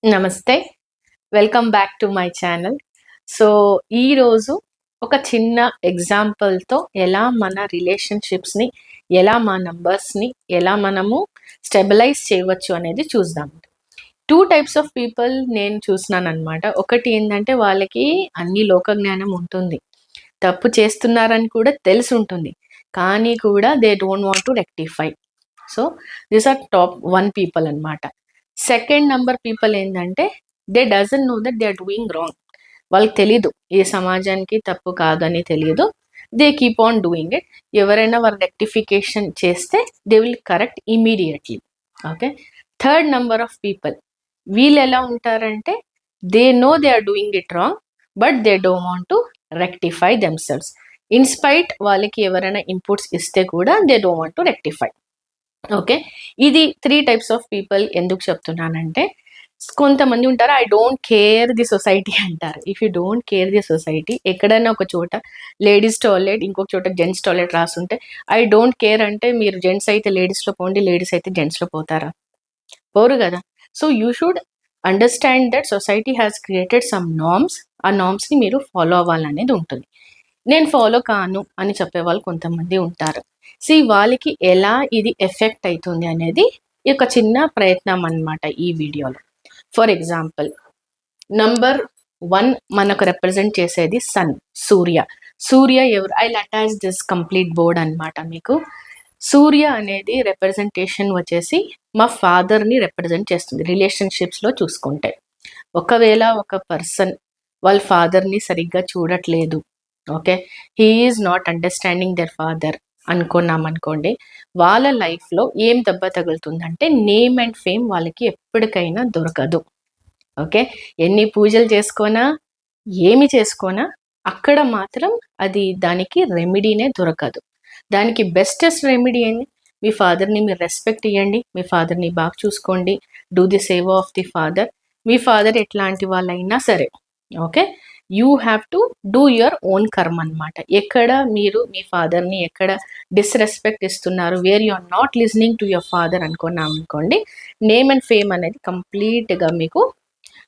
నమస్తే. Welcome back to my channel. So, ఈరోజు ఒక చిన్న ఎగ్జాంపుల్‌తో ఎలా మన రిలేషన్‌షిప్స్‌ని, ఎలా మా నంబర్స్‌ని ఎలా మనము స్టెబిలైజ్ చేయవచ్చు అనేది చూద్దాం. 2 టైప్స్ ఆఫ్ పీపుల్ నేను చూసినాననమాట. ఒకటి ఏందంటే వాళ్ళకి అన్ని లోక జ్ఞానం ఉంటుంది. తప్పు చేస్తున్నారని కూడా తెలిసుంటుంది. కానీ కూడా they don't want to rectify. So, these are top 1 people అనమాట. సెకండ్ నంబర్ పీపుల్ ఏందంటే they doesn't know that they are doing wrong. వాళ్ళకి తెలీదు. ఈ సమాజానికి తప్పు కాదని తెలియదు. They keep on doing it. ఎవరైనా వాళ్ళు రెక్టిఫికేషన్ చేస్తే they will correct immediately. Okay. Third number of people వీళ్ళెలా ఉంటారంటే they know they are doing it wrong. But they don't want to rectify themselves. In spite వాళ్ళకి ఎవరైనా ఇన్‌పుట్స్ ఇస్తే కూడా they don't want to rectify. Okay. ఇది 3 types of people ఎందుకు చెప్తున్నానంటే, కొంతమంది ఉంటారు I don't care the society అంటారు. If you don't care the society ఎక్కడైనా ఒక చోట లేడీస్ టాయిలెట్, ఇంకొక చోట జెంట్స్ టాయిలెట్ రాసుంటే, ఐ డోంట్ కేర్ అంటే మీరు జెంట్స్ అయితే లేడీస్‌లో పోండి, లేడీస్ అయితే జెంట్స్‌లో పోతారా? పోరు గదా! So, you should understand that society has created some norms. ఆ నార్మ్స్‌ని మీరు ఫాలో అవ్వాలనేది ఉంటుంది. నేను ఫాలో కాను అని చెప్పేవాళ్ళు కొంతమంది ఉంటారు. వాళ్ళకి ఎలా ఇది ఎఫెక్ట్ అయితుంది అనేది ఈ యొక్క చిన్న ప్రయత్నం అన్నమాట ఈ వీడియోలో. ఫర్ ఎగ్జాంపుల్ నంబర్ 1 మనకు రిప్రజెంట్ చేసేది సన్, సూర్య. సూర్య ఎవరు? I will attach this complete board అన్నమాట మీకు. సూర్య అనేది రిప్రజెంటేషన్ వచ్చేసి మా ఫాదర్‌ని రిప్రజెంట్ చేస్తుంది రిలేషన్‌షిప్స్‌లో చూసుకుంటే. ఒకవేళ ఒక పర్సన్ వాళ్ళ ఫాదర్‌ని సరిగ్గా చూడట్లేదు. Okay. He is not understanding their father అనుకున్నామనుకోండి. వాళ్ళ లైఫ్‌లో ఏం దెబ్బ తగులుతుందంటే నేమ్ అండ్ ఫేమ్ వాళ్ళకి ఎప్పటికైనా దొరకదు. ఓకే. ఎన్ని పూజలు చేసుకోనా, ఏమి చేసుకోనా అక్కడ మాత్రం అది దానికి రెమెడీనే దొరకదు. దానికి బెస్టెస్ట్ రెమెడీ ఏంది? మీ ఫాదర్‌ని మీరు రెస్పెక్ట్ ఇయ్యండి. మీ ఫాదర్‌ని బాగా చూసుకోండి. Do the seva of the father. మీ ఫాదర్ ఎట్లాంటి వాళ్ళైనా సరే. Okay. You have to do your own karma అనమాట. ఎక్కడ మీరు మీ ఫాదర్‌ని ఎక్కడ డిస్‌రెస్పెక్ట్ ఇస్తున్నారు, where you are not listening to your father అనుకున్నామనుకోండి, నేమ్ అండ్ ఫేమ్ అనేది కంప్లీట్‌గా మీకు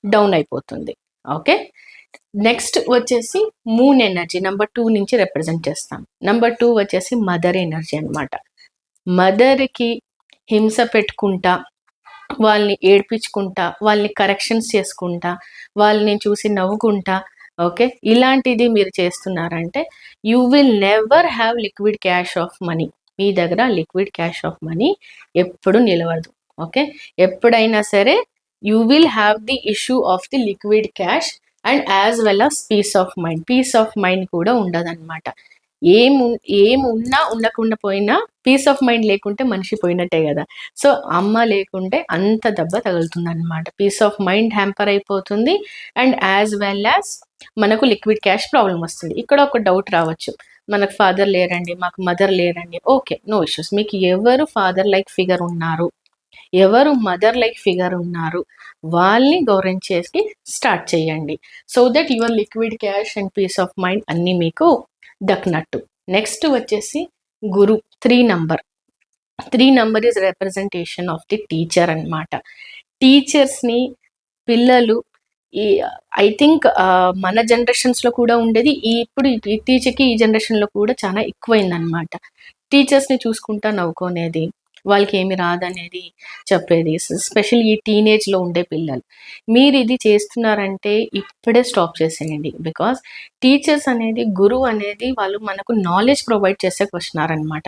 డౌన్ అయిపోతుంది. ఓకే. నెక్స్ట్ వచ్చేసి మూన్ ఎనర్జీ నంబర్ 2 నుంచి రిప్రజెంట్ చేస్తాం. నంబర్ 2 వచ్చేసి మదర్ ఎనర్జీ అనమాట. మదర్‌కి హింస పెట్టుకుంటా, వాళ్ళని ఏడిపించుకుంటా, వాళ్ళని కరెక్షన్స్ చేసుకుంటా, వాళ్ళని చూసి నవ్వుకుంటా, ఓకే. ఇలాంటిది మీరు చేస్తున్నారంటే you will never have liquid cash of money. మీ దగ్గర లిక్విడ్ క్యాష్ ఆఫ్ మనీ ఎప్పుడు నిలవదు. ఓకే. ఎప్పుడైనా సరే you will have the issue of the liquid cash and as well as peace of mind. Peace of mind కూడా ఉండదన్నమాట. ఏము ఏమున్నా ఉండకుండా పోయినా పీస్ ఆఫ్ మైండ్ లేకుంటే మనిషి పోయినట్టే కదా! సో, అమ్మ లేకుంటే అంత దెబ్బ తగులుతుందన్నమాట. పీస్ ఆఫ్ మైండ్ హ్యాంపర్ అయిపోతుంది. అండ్ యాజ్ వెల్ యాస్ మనకు లిక్విడ్ క్యాష్ ప్రాబ్లమ్ వస్తుంది. ఇక్కడ ఒక డౌట్ రావచ్చు. మనకు ఫాదర్ లేరండి, మాకు మదర్ లేరండి. ఓకే. No issues. మీకు ఎవరు ఫాదర్ లైక్ ఫిగర్ ఉన్నారు, ఎవరు మదర్ లైక్ ఫిగర్ ఉన్నారు, వాళ్ళని గౌరవించేసి స్టార్ట్ చేయండి. So that your liquid cash and peace of mind అన్నీ మీకు దక్కినట్టు. నెక్స్ట్ వచ్చేసి గురు 3 number. 3 number is representation of the teacher అన్నమాట. టీచర్స్‌ని పిల్లలు ఈ ఐ థింక్ మన జనరేషన్స్‌లో కూడా ఉండేది. ఇప్పుడు ఇత్ತೀಚೆಗೆ ఈ జనరేషన్‌లో కూడా చాలా ఎక్కువైందనమాట. టీచర్స్‌ని చూసుకుంటా నవ్వుకునేది, వాళ్ళకేమి రాదనేది చెప్పేది. స్పెషల్లీ ఈ టీనేజ్‌లో ఉండే పిల్లలు. మీరిది చేస్తున్నారంటే ఇప్పుడే స్టాప్ చేసేయండి. బికాజ్ టీచర్స్ అనేది, గురువు అనేది వాళ్ళు మనకు నాలెడ్జ్ ప్రొవైడ్ చేసేకి వస్తున్నారనమాట.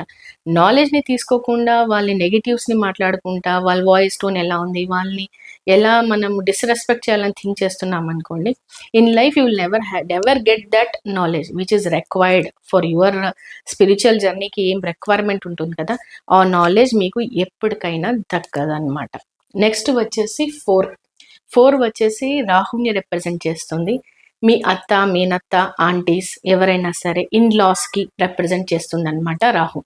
నాలెడ్జ్‌ని తీసుకోకుండా వాళ్ళ నెగెటివ్స్‌ని మాట్లాడుకుంటా, వాళ్ళ వాయిస్ టోన్ ఎలా ఉంది, వాళ్ళని ఎలా మనం డిస్‌రెస్పెక్ట్ చేయాలని థింక్ చేస్తున్నామనుకోండి, in life you will never get that knowledge which is required for your spiritual జర్నీకి ఏం రిక్వైర్మెంట్ ఉంటుంది కదా! ఆ నాలెడ్జ్ మీకు ఎప్పటికైనా దక్కదనమాట. నెక్స్ట్ వచ్చేసి 4. 4 వచ్చేసి రాహుని రిప్రజెంట్ చేస్తుంది. మీ అత్త, మేనత్త, ఆంటీస్ ఎవరైనా సరే ఇన్ లాస్‌కి రిప్రజెంట్ చేస్తుందనమాట రాహు.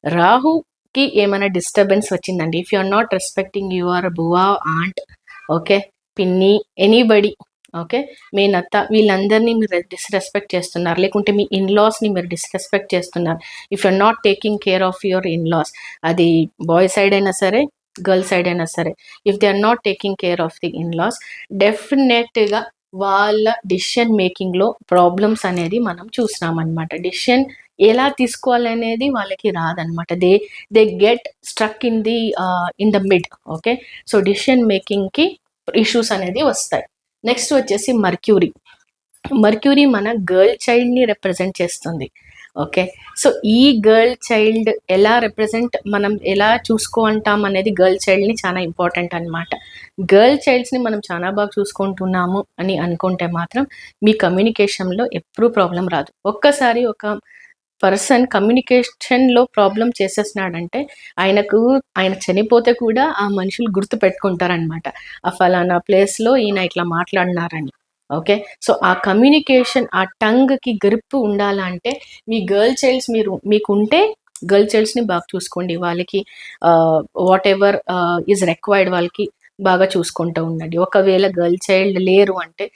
రాహుకి ఏమైనా డిస్టర్బెన్స్ వచ్చిందండి, if you are not respecting your బువ్వ, ఆంట్, ఓకే, పిన్ని, ఎనీబడీ, ఓకే, మేనత్త వీళ్ళందరినీ మీరు డిస్‌రెస్పెక్ట్ చేస్తున్నారు. లేకుంటే మీ ఇన్‌లాస్‌ని మీరు డిస్‌రెస్పెక్ట్ చేస్తున్నారు. If you are not taking care of your in laws, అది బాయ్ సైడ్ అయినా సరే, గర్ల్ సైడ్ అయినా సరే, if they are not taking care of the in laws, డెఫినెట్గా వాళ్ళ డిసిషన్ మేకింగ్లో ప్రాబ్లమ్స్ అనేది మనం చూసినాం అనమాట. డిసిషన్ ఎలా తీసుకోవాలనేది వాళ్ళకి రాదనమాట. They get struck in the mid. Okay, so decision మేకింగ్కి ఇష్యూస్ అనేది వస్తాయి. నెక్స్ట్ వచ్చేసి మర్క్యూరీ. మర్క్యూరీ మన గర్ల్ చైల్డ్ని రిప్రజెంట్ చేస్తుంది. ఓకే, సో ఈ గర్ల్ చైల్డ్ ఎలా మనం ఎలా చూసుకుంటాం అనేది గర్ల్ చైల్డ్ని చాలా ఇంపార్టెంట్ అనమాట. గర్ల్ చైల్డ్స్ని మనం చాలా బాగా చూసుకుంటున్నాము అని అనుకుంటే మాత్రం మీ కమ్యూనికేషన్లో ఎప్పుడూ ప్రాబ్లం రాదు. ఒక్కసారి ఒక పర్సన్ కమ్యూనికేషన్లో ప్రాబ్లం చేసేస్తున్నాడంటే ఆయన చనిపోతే కూడా ఆ మనుషులు గుర్తు పెట్టుకుంటారనమాట, ఆ ఫలానా ప్లేస్లో ఈయన ఇట్లా మాట్లాడినారని. ఓకే, సో ఆ కమ్యూనికేషన్, ఆ టంగ్కి గ్రిప్ ఉండాలంటే మీ గర్ల్ చైల్డ్స్ మీకు ఉంటే గర్ల్ చైల్డ్స్ని బాగా చూసుకోండి. వాళ్ళకి వాట్ ఎవర్ ఈజ్ రిక్వైర్డ్ వాళ్ళకి బాగా చూసుకుంటూ ఉండండి. ఒకవేళ గర్ల్ చైల్డ్ లేరు అంటే,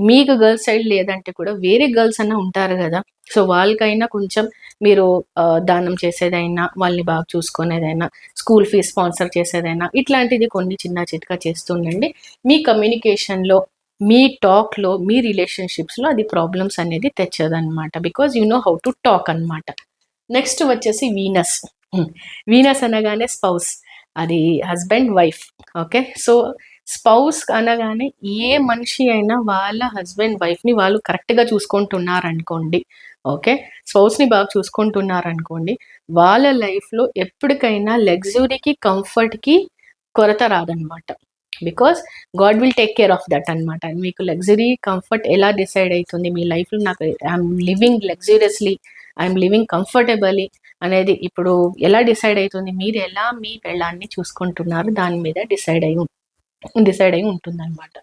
మీకు గర్ల్ చైల్డ్ లేదంటే కూడా వేరే గర్ల్స్ అన్నా ఉంటారు కదా, సో వాళ్ళకైనా కొంచెం మీరు దానం చేసేదైనా, వాళ్ళని బాగా చూసుకునేదైనా, స్కూల్ ఫీజ్ స్పాన్సర్ చేసేదైనా, ఇట్లాంటిది కొన్ని చిన్న చిట్కా చేస్తుండండి. మీ కమ్యూనికేషన్లో, మీ టాక్లో, మీ రిలేషన్షిప్స్లో అది ప్రాబ్లమ్స్ అనేది తెచ్చదనమాట. Because you know how to talk అనమాట. నెక్స్ట్ వచ్చేసి వీనస్. వీనస్ అనగానే స్పౌస్, అది husband wife. Okay, so spouse అనగానే ఏ మనిషి అయినా వాళ్ళ హస్బెండ్ వైఫ్ని వాళ్ళు కరెక్ట్గా చూసుకుంటున్నారనుకోండి, ఓకే, స్పౌస్ని బాగా చూసుకుంటున్నారనుకోండి, వాళ్ళ లైఫ్లో ఎప్పటికైనా లగ్జరీకి, కంఫర్ట్కి కొరత రాదనమాట. Because God will take care of that అనమాట. మీకు లగ్జరీ, కంఫర్ట్ ఎలా డిసైడ్ అవుతుంది మీ లైఫ్లో, నాకు I'm living luxuriously, I'm living comfortably అనేది ఇప్పుడు ఎలా డిసైడ్ అవుతుంది, మీరు ఎలా మీ పెళ్ళాన్ని చూసుకుంటున్నారు దాని మీద డిసైడ్ అయి ఉంటుంది అనమాట.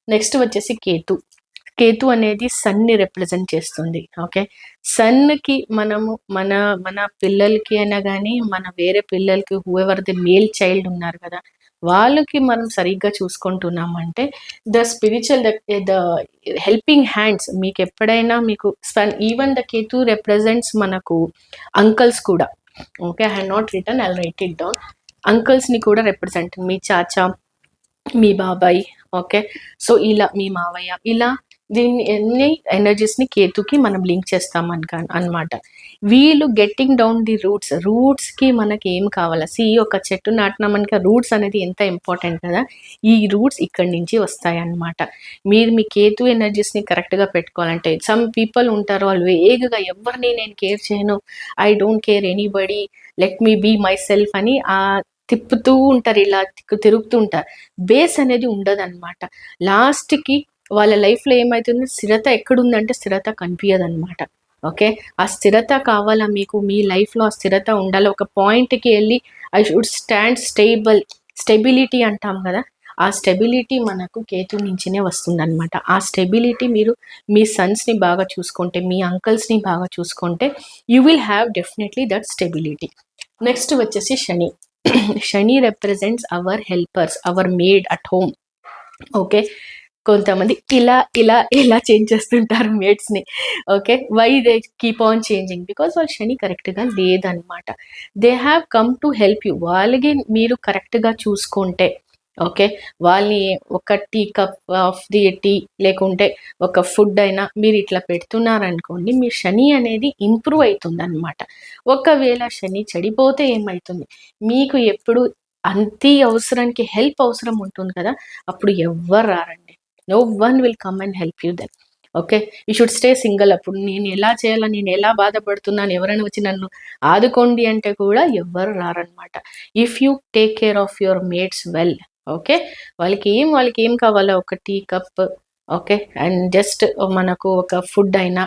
నెక్స్ట్ వచ్చేసి కేతు అనేది సన్ని రిప్రజెంట్ చేస్తుంది. ఓకే, సన్కి మనము మన పిల్లలకి అయినా కానీ, మన వేరే పిల్లలకి, హూఎవర్ ది మేల్ చైల్డ్ ఉన్నారు కదా, వాళ్ళకి మనం సరిగ్గా చూసుకుంటున్నామంటే the spiritual, the helping hands మీకు ఎప్పుడైనా మీకు ఈవెన్ ద కేతు రిప్రజెంట్స్ మనకు అంకల్స్ కూడా. Okay, I have not written, I write it down. అంకల్స్ని కూడా రిప్రజెంట్, మీ చాచా, మీ బాబాయ్, ఓకే, సో ఇలా మీ మావయ్య, ఇలా దీన్ని ఎన్ని ఎనర్జీస్ని కేతుకి మనం లింక్ చేస్తాం అనమాట. వీళ్ళు గెట్టింగ్ డౌన్ ది రూట్స్కి మనకి ఏం కావాలా, ఒక చెట్టు నాటినా మనకి రూట్స్ అనేది ఎంత ఇంపార్టెంట్ కదా, ఈ రూట్స్ ఇక్కడి నుంచి వస్తాయి అన్నమాట. మీరు మీ కేతు ఎనర్జీస్ని కరెక్ట్గా పెట్టుకోవాలంటే, సమ్ పీపుల్ ఉంటారు వాళ్ళు వేగగా ఎవరిని నేను కేర్ చేయను, I don't care anybody, let me be myself అని తిప్పుతూ ఉంటారు, ఇలా తిరుగుతూ ఉంటారు. బేస్ అనేది ఉండదు అనమాట. లాస్ట్కి వాళ్ళ లైఫ్లో ఏమవుతుంది, స్థిరత ఎక్కడుందంటే స్థిరత కనిపించదు అనమాట. ఓకే, ఆ స్థిరత కావాలా మీకు, మీ లైఫ్లో ఆ స్థిరత ఉండాలి. ఒక పాయింట్కి వెళ్ళి ఐ షుడ్ స్టాండ్ స్టెబిలిటీ అంటాం కదా, ఆ స్టెబిలిటీ మనకు కేతు నుంచినే వస్తుంది అనమాట. ఆ స్టెబిలిటీ మీరు మీ సన్స్ని బాగా చూసుకుంటే, మీ అంకల్స్ని బాగా చూసుకుంటే, you will have definitely that stability. Next వచ్చేసి Shani. Shani represents our helpers, our maid at home. Okay, కొంతమంది ఇలా చేంజ్ చేస్తుంటారు మేడ్స్ని. Okay, why they keep on changing, because వాళ్ళు శని కరెక్ట్గా లేదనమాట. They have come to help you. వాళ్ళకి మీరు కరెక్ట్గా చూసుకుంటే, ఓకే, వాళ్ళని ఒక tea cup of the tea లేకుంటే ఒక ఫుడ్ అయినా మీరు ఇట్లా పెడుతున్నారనుకోండి, మీ శని అనేది ఇంప్రూవ్ అవుతుంది అనమాట. ఒకవేళ శని చెడిపోతే ఏమవుతుంది, మీకు ఎప్పుడు అంతే అవసరానికి హెల్ప్ అవసరం ఉంటుంది కదా, అప్పుడు ఎవ్వరు రారండి. No one will come and help you then. Okay, you should stay single. అప్పుడు నేను ఎలా చేయాలా, నేను ఎలా బాధపడుతున్నాను, ఎవరైనా వచ్చి నన్ను ఆదుకోండి అంటే కూడా ఎవ్వరు రారనమాట. If you take care of your maids well, okay, వాళ్ళకి ఏం కావాలో ఒక tea cup, okay, and just మనకు ఒక ఫుడ్ అయినా,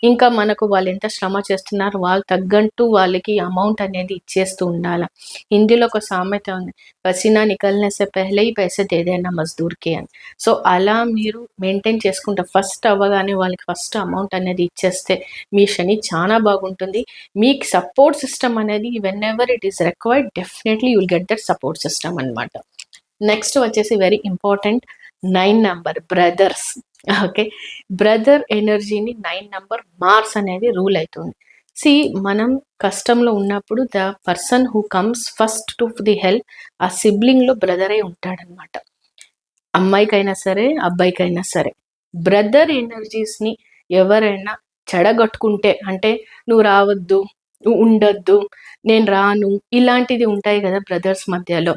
ఇంకా మనకు వాళ్ళు ఎంత శ్రమ చేస్తున్నారు, వాళ్ళు తగ్గట్టు వాళ్ళకి అమౌంట్ అనేది ఇచ్చేస్తూ ఉండాలి. హిందీలో ఒక సామెత ఉంది, పసీనా నికల్నే సే పెహ్లే హీ పైసే దే దేనా మజ్దూర్కి అని. సో అలా మీరు మెయింటైన్ చేసుకుంటే, ఫస్ట్ అవ్వగానే వాళ్ళకి ఫస్ట్ అమౌంట్ అనేది ఇచ్చేస్తే మీ శని చాలా బాగుంటుంది. మీకు సపోర్ట్ సిస్టమ్ అనేది when ever it is required, definitely you will get that support system అనమాట. నెక్స్ట్ వచ్చేసి very important 9 number, brothers. Okay, brother ఎనర్జీని 9 నెంబర్ మార్స్ అనేది రూల్ అవుతుంది. మనం కష్టంలో ఉన్నప్పుడు the person who comes first to the help ఆ సిబ్లింగ్లో బ్రదరే ఉంటాడనమాట. అమ్మాయికైనా సరే అబ్బాయికైనా సరే బ్రదర్ ఎనర్జీస్ని ఎవరైనా చెడగొట్టుకుంటే, అంటే నువ్వు రావద్దు, నువ్వు ఉండొద్దు, నేను రాను, ఇలాంటిది ఉంటాయి కదా బ్రదర్స్ మధ్యలో.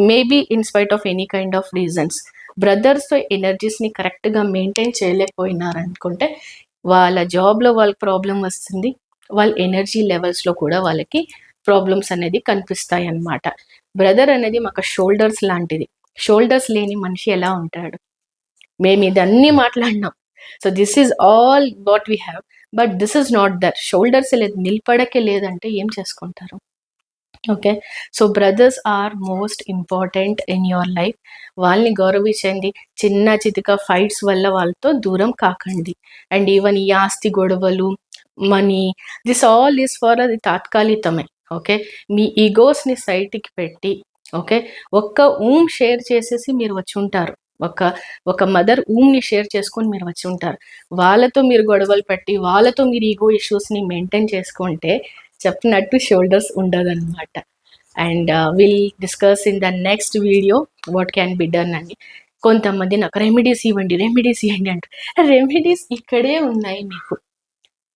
Maybe in spite of any kind of reasons brothers ఎనర్జీస్ని కరెక్ట్గా మెయింటైన్ చేయలేకపోయినారనుకుంటే వాళ్ళ జాబ్లో వాళ్ళకి ప్రాబ్లం వస్తుంది, వాళ్ళ ఎనర్జీ లెవెల్స్లో కూడా వాళ్ళకి ప్రాబ్లమ్స్ అనేది కనిపిస్తాయి అన్నమాట. బ్రదర్ అనేది మాకు షోల్డర్స్ లాంటిది. షోల్డర్స్ లేని మనిషి ఎలా ఉంటాడు? మేము ఇదన్నీ మాట్లాడినాం. So this is all what we have, but this is not that. Shoulders లేదు, నిలబడకే లేదంటే ఏం చేసుకుంటారు? Okay, so brothers are most important in your life. వాళ్ళని గౌరవించండి. చిన్న చితిక ఫైట్స్ వల్ల వాళ్ళతో దూరం కాకండి. అండ్ ఈవెన్ ఈ ఆస్తి గొడవలు, money, this all is for అది తాత్కాలికమే. ఓకే, మీ ఈగోస్ని సైడ్కి పెట్టి, ఓకే, ఒక్క షేర్ చేసేసి మీరు వచ్చి ఉంటారు. ఒక మదర్ ని షేర్ చేసుకొని మీరు వచ్చి ఉంటారు. వాళ్ళతో మీరు గొడవలు పెట్టి వాళ్ళతో మీరు ఈగో ఇష్యూస్ని మెయింటైన్ చేసుకుంటే చెప్పినట్టు షోల్డర్స్ ఉండదన్నమాట. And will discuss in the next video what can be done అని. కొంతమంది నాకు రెమెడీస్ ఇవ్వండి అంటారు. రెమెడీస్ ఇక్కడే ఉన్నాయి మీకు.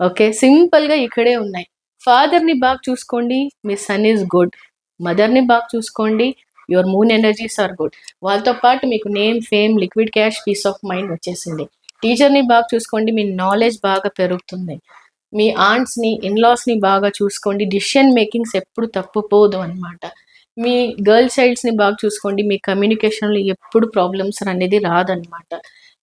ఓకే, సింపుల్గా ఇక్కడే ఉన్నాయి. ఫాదర్ని బాగా చూసుకోండి, మీ సన్ ఈజ్ గుడ్. మదర్ని బాగా చూసుకోండి, your moon energies are good. వాళ్ళతో పాటు మీకు name, fame, liquid cash, peace of mind వచ్చేసింది. టీచర్ని బాగా చూసుకోండి, మీ నాలెడ్జ్ బాగా పెరుగుతుంది. మీ ఆంట్స్ని, ఇన్లాస్ని బాగా చూసుకోండి, డిసిషన్ మేకింగ్స్ ఎప్పుడు తప్పుపోదు అనమాట. మీ గర్ల్ చైల్డ్స్ని బాగా చూసుకోండి, మీ కమ్యూనికేషన్లో ఎప్పుడు ప్రాబ్లమ్స్ అనేది రాదనమాట.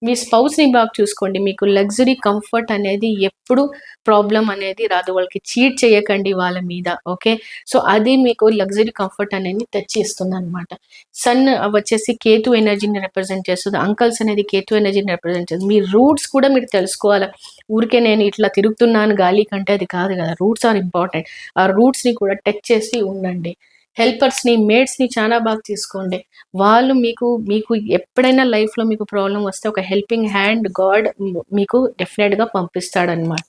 మీ స్పౌస్ని బాగా చూసుకోండి, మీకు లగ్జరీ కంఫర్ట్ అనేది ఎప్పుడు ప్రాబ్లం అనేది రాదు. వాళ్ళకి చీట్ చేయకండి వాళ్ళ మీద. ఓకే, సో అది మీకు లగ్జరీ కంఫర్ట్ అనేది తెచ్చి ఇస్తుంది అనమాట. సన్ వచ్చేసి కేతు ఎనర్జీని రిప్రజెంట్ చేస్తుంది, అంకల్స్ అనేది కేతు ఎనర్జీని రిప్రజెంట్ చేస్తుంది. మీ రూట్స్ కూడా మీరు తెలుసుకోవాలి. ఊరికే నేను ఇట్లా తిరుగుతున్నాను గాలి కంటే అది కాదు కదా. Roots are important. ఆ రూట్స్ని కూడా టచ్ చేసి ఉండండి. హెల్పర్స్ని, మేడ్స్ని చాలా బాగా తీసుకోండి. వాళ్ళు మీకు ఎప్పుడైనా లైఫ్లో మీకు ప్రాబ్లం వస్తే ఒక హెల్పింగ్ హ్యాండ్ గాడ్ మీకు డెఫినెట్గా పంపిస్తాడనమాట.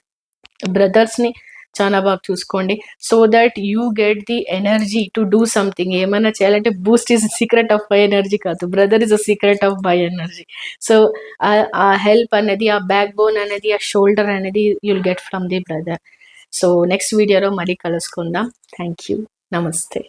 బ్రదర్స్ని చాలా బాగా చూసుకోండి, so that you get the energy to do something. ఏమైనా చేయాలంటే boost is secret of my energy కాదు, brother is a secret of my energy. So ఆ హెల్ప్ అనేది, ఆ బ్యాక్ బోన్ అనేది, ఆ షోల్డర్ అనేది you'll get from the brother. So next వీడియోలో మళ్ళీ కలుసుకుందాం. Thank you. నమస్తే.